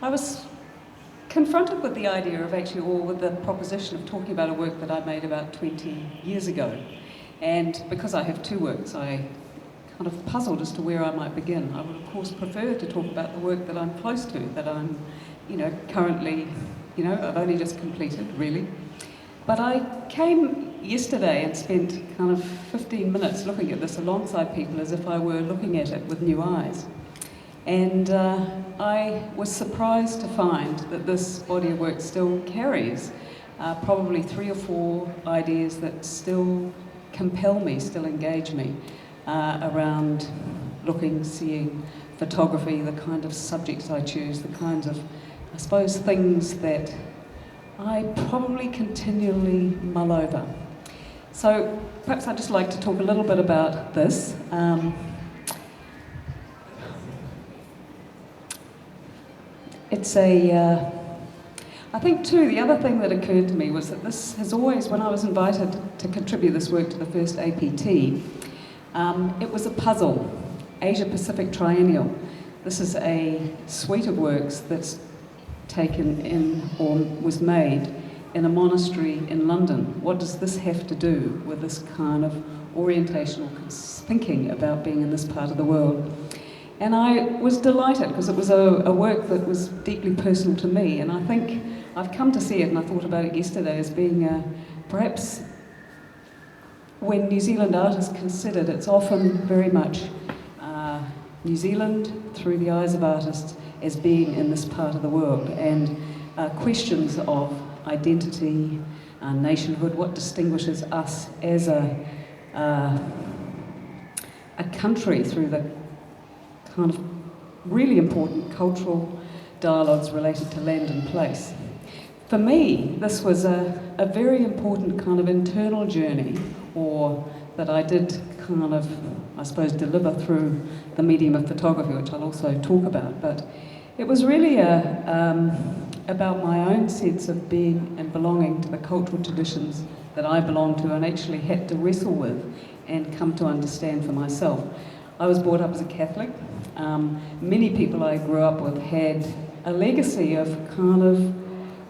I was confronted with the idea of actually, or with the proposition of talking about a work that I made about 20 years ago. And because I have two works, I kind of puzzled as to where I might begin. I would, of course, prefer to talk about the work that I'm close to, that I'm, currently, I've only just completed, really. But I came yesterday and spent kind of 15 minutes looking at this alongside people as if I were looking at it with new eyes. And I was surprised to find that this body of work still carries probably 3 or 4 ideas that still compel me, still engage me around looking, seeing, photography, the kind of subjects I choose, the kinds of, I suppose, things that I probably continually mull over. So perhaps I'd just like to talk a little bit about this. I think too, the other thing that occurred to me was that this has always, when I was invited to contribute this work to the first APT, it was a puzzle, Asia Pacific Triennial. This is a suite of works that's taken in, or was made, in a monastery in London. What does this have to do with this kind of orientational thinking about being in this part of the world? And I was delighted because it was a work that was deeply personal to me, and I think I've come to see it, and I thought about it yesterday, as being perhaps when New Zealand art is considered, it's often very much New Zealand through the eyes of artists as being in this part of the world, and questions of identity, nationhood, what distinguishes us as a country through the kind of really important cultural dialogues related to land and place. For me, this was a very important kind of internal journey, or that I did kind of, I suppose, deliver through the medium of photography, which I'll also talk about. But it was really about my own sense of being and belonging to the cultural traditions that I belong to and actually had to wrestle with and come to understand for myself. I was brought up as a Catholic. Many people I grew up with had a legacy of kind of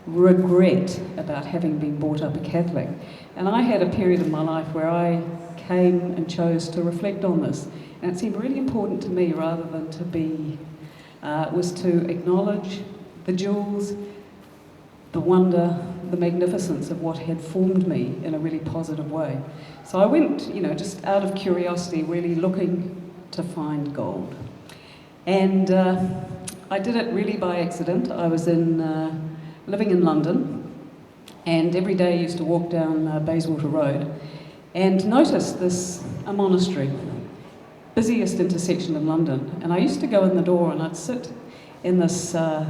regret about having been brought up a Catholic. And I had a period in my life where I came and chose to reflect on this. And it seemed really important to me, rather than to be, was to acknowledge the jewels, the wonder, the magnificence of what had formed me in a really positive way. So I went, just out of curiosity, really looking to find gold. And I did it really by accident. I was living in London, and every day I used to walk down Bayswater Road and noticed a monastery, busiest intersection in London. And I used to go in the door and I'd sit in this, on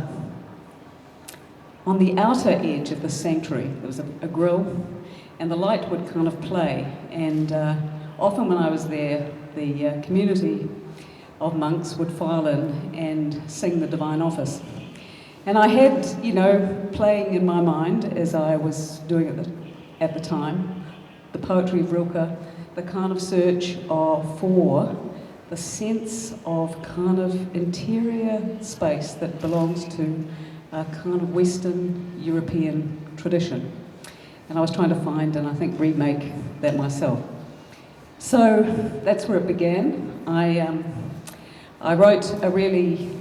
the outer edge of the sanctuary. There was a grill, and the light would kind of play. And often when I was there, the community of monks would file in and sing the Divine Office. And I had, playing in my mind, as I was doing it at the time, the poetry of Rilke, the kind of search for the sense of kind of interior space that belongs to a kind of Western European tradition. And I was trying to find, and I think remake that myself. So that's where it began. I wrote a really,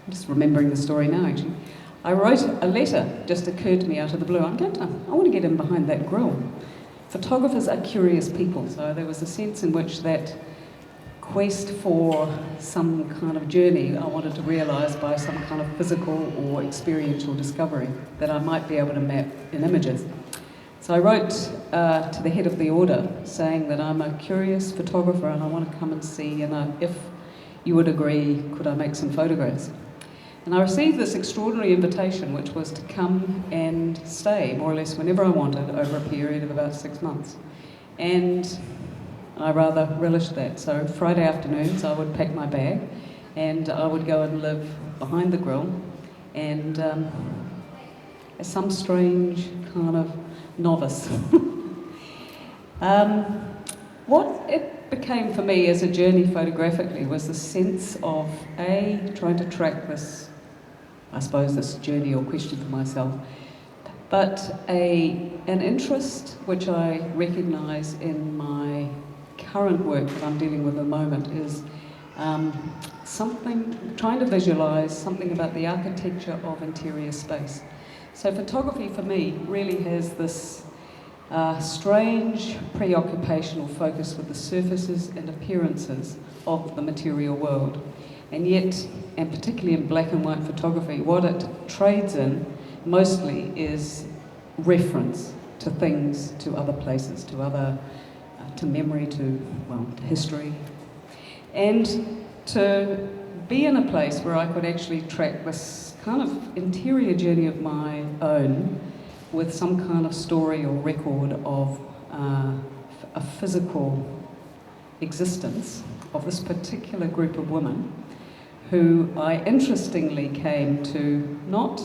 I'm just remembering the story now actually. I wrote a letter, just occurred to me out of the blue. I want to get in behind that grill. Photographers are curious people, so there was a sense in which that quest for some kind of journey I wanted to realise by some kind of physical or experiential discovery that I might be able to map in images. So I wrote to the head of the order saying that I'm a curious photographer and I want to come and see, and if you would agree, could I make some photographs? And I received this extraordinary invitation, which was to come and stay more or less whenever I wanted over a period of about 6 months. And I rather relished that. So Friday afternoons I would pack my bag and I would go and live behind the grill, and as some strange kind of novice. What it became for me as a journey photographically was the sense of trying to track this I suppose, this journey or question for myself. But an interest which I recognise in my current work that I'm dealing with at the moment is trying to visualise something about the architecture of interior space. So photography for me really has this strange preoccupational focus with the surfaces and appearances of the material world. And yet, and particularly in black and white photography, what it trades in mostly is reference to things, to other places, to memory, to history. And to be in a place where I could actually track this kind of interior journey of my own with some kind of story or record of a physical existence of this particular group of women who I interestingly came to not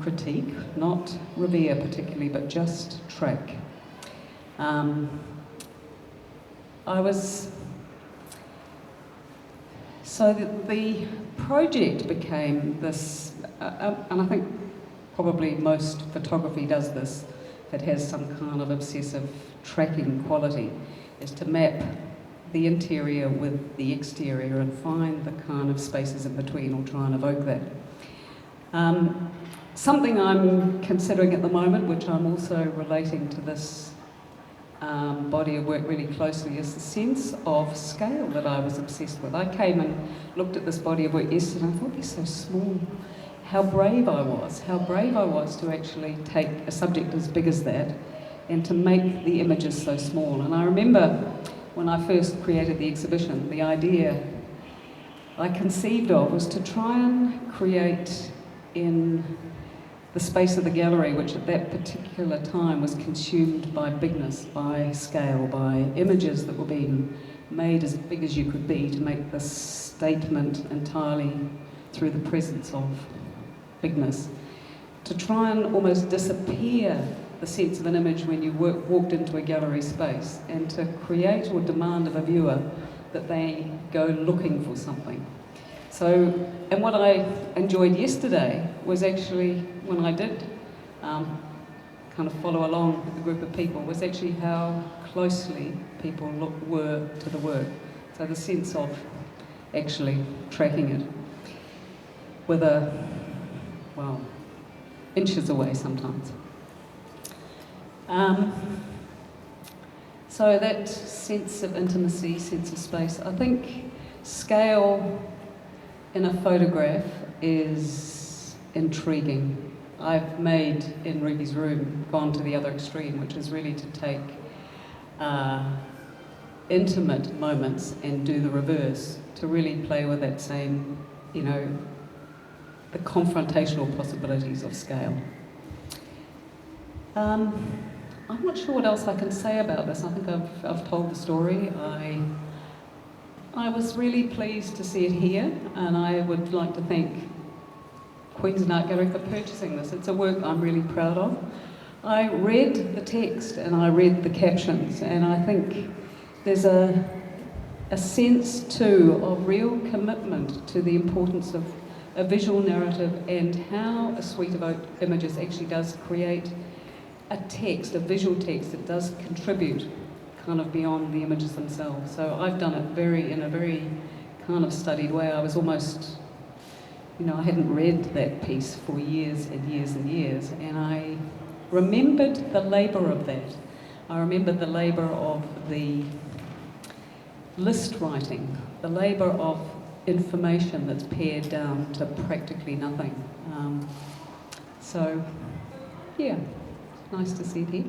critique, not revere particularly, but just track. So the project became this, and I think probably most photography does this, that has some kind of obsessive tracking quality, is to map the interior with the exterior and find the kind of spaces in between or try and evoke that. Something I'm considering at the moment, which I'm also relating to this body of work really closely, is the sense of scale that I was obsessed with. I came and looked at this body of work yesterday and I thought, they're so small. How brave I was to actually take a subject as big as that and to make the images so small. And I remember when I first created the exhibition, the idea I conceived of was to try and create in the space of the gallery, which at that particular time was consumed by bigness, by scale, by images that were being made as big as you could be to make this statement entirely through the presence of bigness. To try and almost disappear the sense of an image when you walked into a gallery space and to create or demand of a viewer that they go looking for something. So, and what I enjoyed yesterday was actually, when I did kind of follow along with a group of people, was actually how closely people were to the work. So the sense of actually tracking it with inches away sometimes. So that sense of intimacy, sense of space, I think scale in a photograph is intriguing. I've made, in Ruby's room, gone to the other extreme, which is really to take intimate moments and do the reverse, to really play with that same, the confrontational possibilities of scale. I'm not sure what else I can say about this. I think I've told the story. I was really pleased to see it here, and I would like to thank Queensland Art Gallery for purchasing this. It's a work I'm really proud of. I read the text and I read the captions, and I think there's a sense too of real commitment to the importance of a visual narrative and how a suite of images actually does create a text, a visual text that does contribute kind of beyond the images themselves. So I've done it in a very kind of studied way. I was almost, I hadn't read that piece for years and years and years, and I remembered the labour of that. I remembered the labour of the list writing, the labour of information that's pared down to practically nothing. So, yeah, nice to see it here.